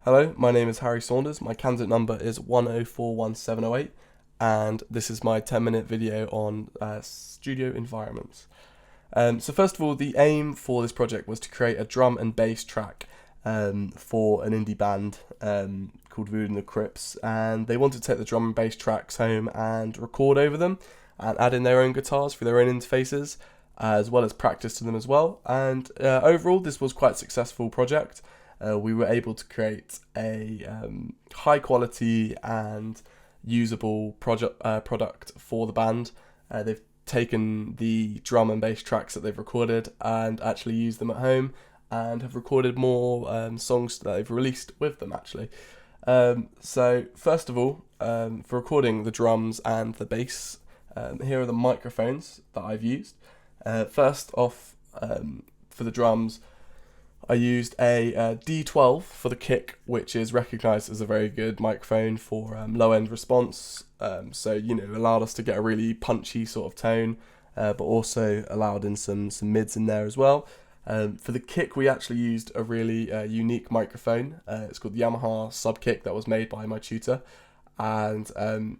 Hello, my name is Harry Saunders. My candidate number is 1041708, and this is my 10-minute video on studio environments. So first of all, the aim for this project was to create a drum and bass track for an indie band called viddididi, and they wanted to take the drum and bass tracks home and record over them and add in their own guitars for their own interfaces, as well as practice to them as well. And overall, this was quite a successful project. We were able to create a high quality and usable product for the band. They've taken the drum and bass tracks that they've recorded and actually used them at home, and have recorded more songs that they've released with them actually. So first of all, for recording the drums and the bass, here are the microphones that I've used. First off, for the drums, I used a D12 for the kick, which is recognised as a very good microphone for low-end response. So, allowed us to get a really punchy sort of tone, but also allowed in some mids in there as well. For the kick, we actually used a really unique microphone. It's called the Yamaha Sub Kick, that was made by my tutor. And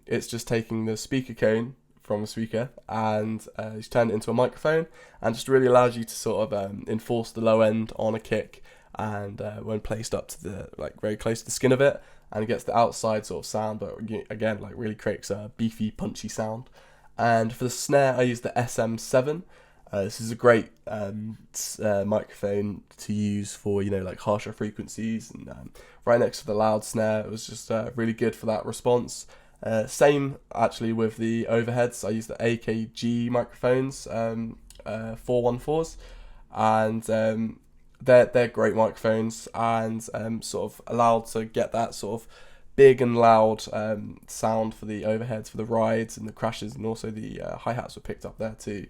it's just taking the speaker cone from a speaker and he's turned it into a microphone, and just really allows you to sort of enforce the low end on a kick, and when placed up to the very close to the skin of it, and it gets the outside sort of sound, but again really creates a beefy punchy sound. And for the snare, I used the SM7. This is a great microphone to use for harsher frequencies, and right next to the loud snare. It was just really good for that response. Same actually with the overheads. I use the AKG microphones, 414s, and they're great microphones, and sort of allowed to get that sort of big and loud sound for the overheads, for the rides and the crashes, and also the hi-hats were picked up there too.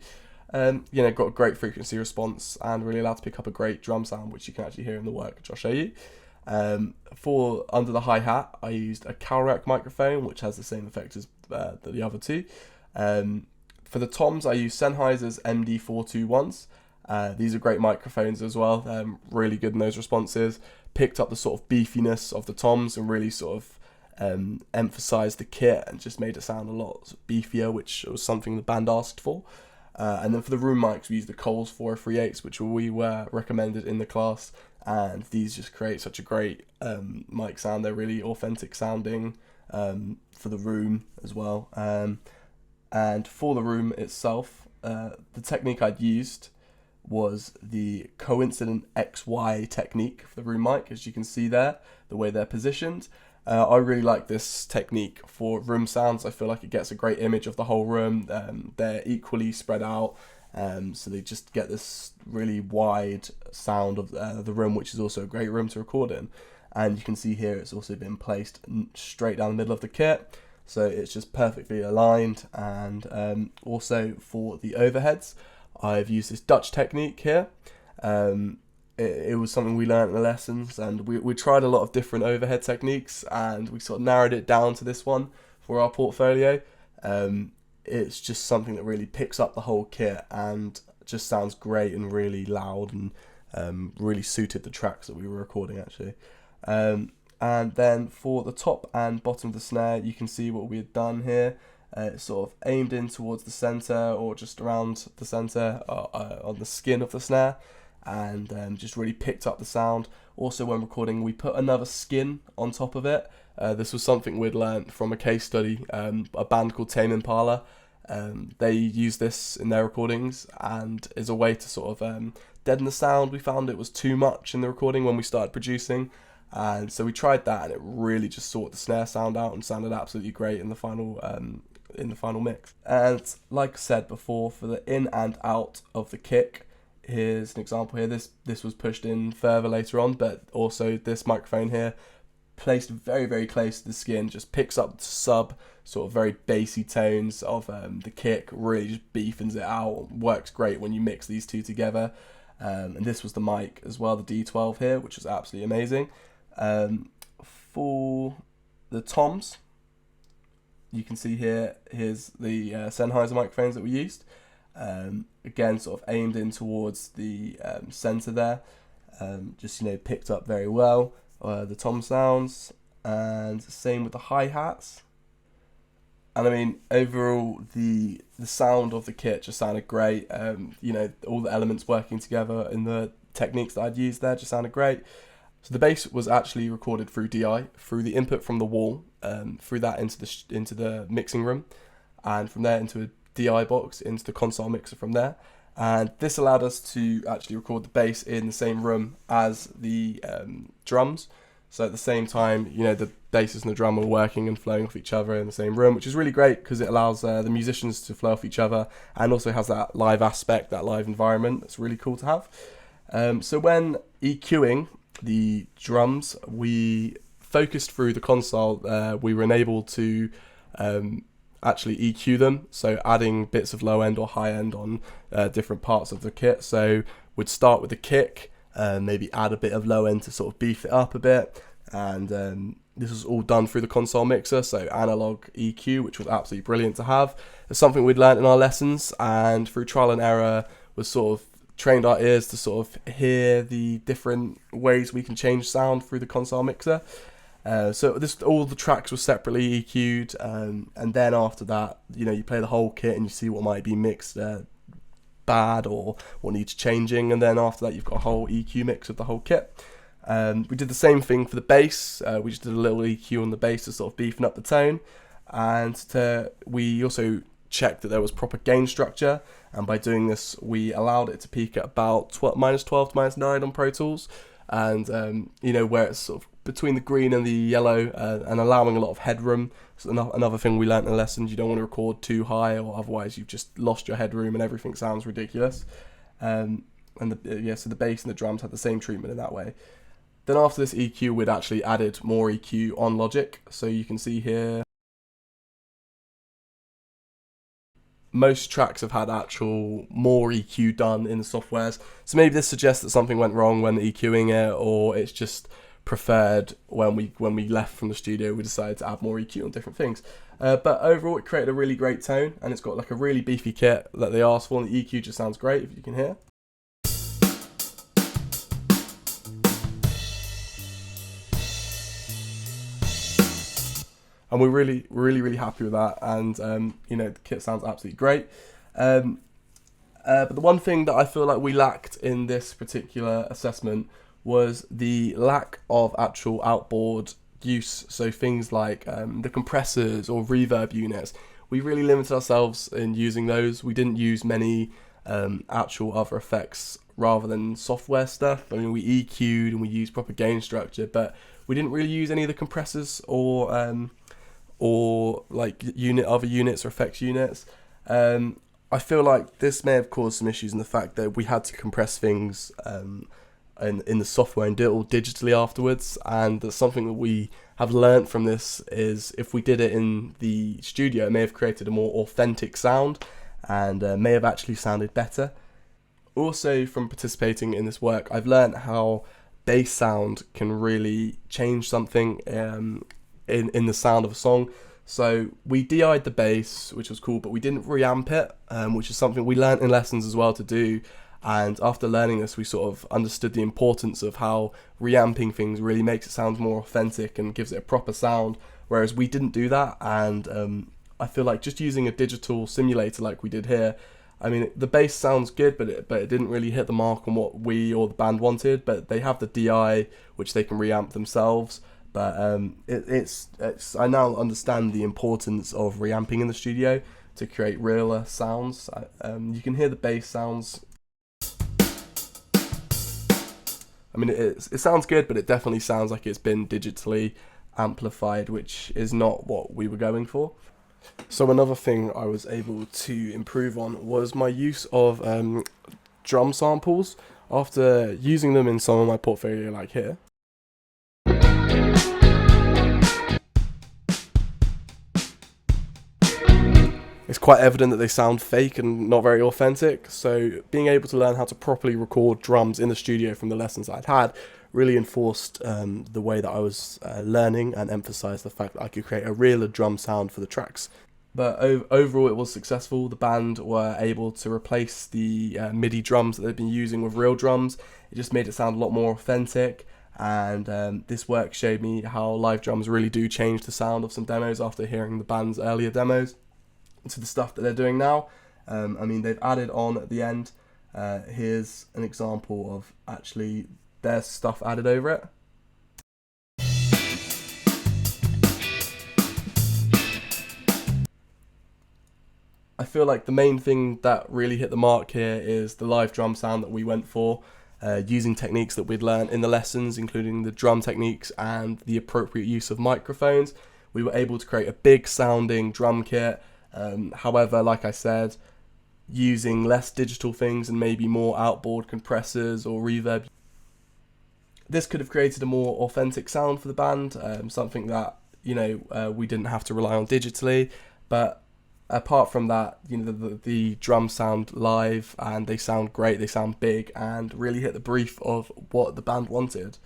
Got a great frequency response and really allowed to pick up a great drum sound, which you can actually hear in the work, which I'll show you. For under the hi-hat, I used a Calrec microphone, which has the same effect as the other two. For the toms, I used Sennheiser's MD421s. These are great microphones as well, really good in those responses. Picked up the sort of beefiness of the toms and really sort of emphasised the kit and just made it sound a lot beefier, which was something the band asked for. And then for the room mics, we used the Coles 438s, which we were recommended in the class, and these just create such a great mic sound. They're really authentic sounding for the room as well. And for the room itself, the technique I'd used was the coincident XY technique for the room mic, as you can see there, the way they're positioned. I really like this technique for room sounds. I feel like it gets a great image of the whole room. They're equally spread out, so they just get this really wide sound of the room, which is also a great room to record in. And you can see here it's also been placed straight down the middle of the kit, so it's just perfectly aligned. And also for the overheads, I've used this Dutch technique here. It was something we learned in the lessons, and we tried a lot of different overhead techniques, and we sort of narrowed it down to this one for our portfolio. It's just something that really picks up the whole kit and just sounds great and really loud, and really suited the tracks that we were recording actually. And then for the top and bottom of the snare, you can see what we had done here. It's sort of aimed in towards the centre, or just around the centre on the skin of the snare, and just really picked up the sound. Also, when recording, we put another skin on top of it. This was something we'd learnt from a case study, a band called Tame Impala. They use this in their recordings, and is a way to sort of deaden the sound. We found it was too much in the recording when we started producing, and so we tried that, and it really just sorted the snare sound out and sounded absolutely great in the final mix. And like I said before, for the in and out of the kick, here's an example here. This was pushed in further later on, but also this microphone here, placed very, very close to the skin, just picks up sort of very bassy tones of the kick, really just beefens it out. Works great when you mix these two together. And this was the mic as well, the D12 here, which was absolutely amazing. For the toms, you can see here's the Sennheiser microphones that we used. Again, sort of aimed in towards the centre there. Just picked up very well. the tom sounds, and same with the hi-hats. And I mean, overall, the sound of the kit just sounded great. All the elements working together and the techniques that I'd used there just sounded great. So the bass was actually recorded through DI, through the input from the wall, through that into the mixing room, and from there into a DI box, into the console mixer from there. And this allowed us to actually record the bass in the same room as the drums. So at the same time, the bassist and the drum were working and flowing off each other in the same room, which is really great because it allows the musicians to flow off each other and also has that live aspect, that live environment. That's really cool to have. So when EQing the drums, we focused through the console. We were enabled to actually EQ them, so adding bits of low end or high end on different parts of the kit. So we'd start with the kick, maybe add a bit of low end to sort of beef it up a bit, and this was all done through the console mixer, so analog EQ, which was absolutely brilliant to have. It's something we'd learned in our lessons, and through trial and error was sort of trained our ears to sort of hear the different ways we can change sound through the console mixer. So all the tracks were separately EQ'd, and then after that, you play the whole kit and you see what might be mixed bad or what needs changing, and then after that you've got a whole EQ mix of the whole kit. We did the same thing for the bass. We just did a little EQ on the bass to sort of beefing up the tone, and we also checked that there was proper gain structure, and by doing this we allowed it to peak at about -12 to -9 on Pro Tools, and where it's sort of between the green and the yellow, and allowing a lot of headroom. So another thing we learnt in lessons, you don't want to record too high, or otherwise you've just lost your headroom and everything sounds ridiculous. So the bass and the drums had the same treatment in that way. Then after this EQ, we'd actually added more EQ on Logic. So you can see here, most tracks have had actual more EQ done in the softwares. So maybe this suggests that something went wrong when EQing it, or it's just preferred when we left from the studio, we decided to add more EQ on different things. But overall, it created a really great tone, and it's got like a really beefy kit that they asked for, and the EQ just sounds great, if you can hear. And we're really happy with that, and the kit sounds absolutely great. But the one thing that I feel like we lacked in this particular assessment was the lack of actual outboard use. So things like the compressors or reverb units, we really limited ourselves in using those. We didn't use many actual other effects rather than software stuff. I mean, we EQ'd and we used proper gain structure, but we didn't really use any of the compressors or like other units or effects units. I feel like this may have caused some issues in the fact that we had to compress things in the software and do it all digitally afterwards, and that's something that we have learnt from this is if we did it in the studio, it may have created a more authentic sound and may have actually sounded better. Also, from participating in this work, I've learnt how bass sound can really change something in the sound of a song. So we DI'd the bass, which was cool, but we didn't reamp it, which is something we learnt in lessons as well to do. And after learning this, we sort of understood the importance of how reamping things really makes it sound more authentic and gives it a proper sound, whereas we didn't do that. And I feel like just using a digital simulator like we did here, I mean, the bass sounds good, but it didn't really hit the mark on what we or the band wanted. But they have the DI, which they can reamp themselves. But I now understand the importance of reamping in the studio to create realer sounds. You can hear the bass sounds. I mean, it sounds good, but it definitely sounds like it's been digitally amplified, which is not what we were going for. So another thing I was able to improve on was my use of drum samples after using them in some of my portfolio, like here. It's quite evident that they sound fake and not very authentic, so being able to learn how to properly record drums in the studio from the lessons I'd had really enforced the way that I was learning and emphasised the fact that I could create a realer drum sound for the tracks. But overall it was successful. The band were able to replace the MIDI drums that they'd been using with real drums. It just made it sound a lot more authentic, and this work showed me how live drums really do change the sound of some demos after hearing the band's earlier demos to the stuff that they're doing now. I mean, they've added on at the end. Here's an example of actually their stuff added over it. I feel like the main thing that really hit the mark here is the live drum sound that we went for, using techniques that we'd learned in the lessons, including the drum techniques and the appropriate use of microphones. We were able to create a big sounding drum kit. However, like I said, using less digital things and maybe more outboard compressors or reverb. This could have created a more authentic sound for the band, something that, we didn't have to rely on digitally. But apart from that, the drums sound live and they sound great, they sound big and really hit the brief of what the band wanted.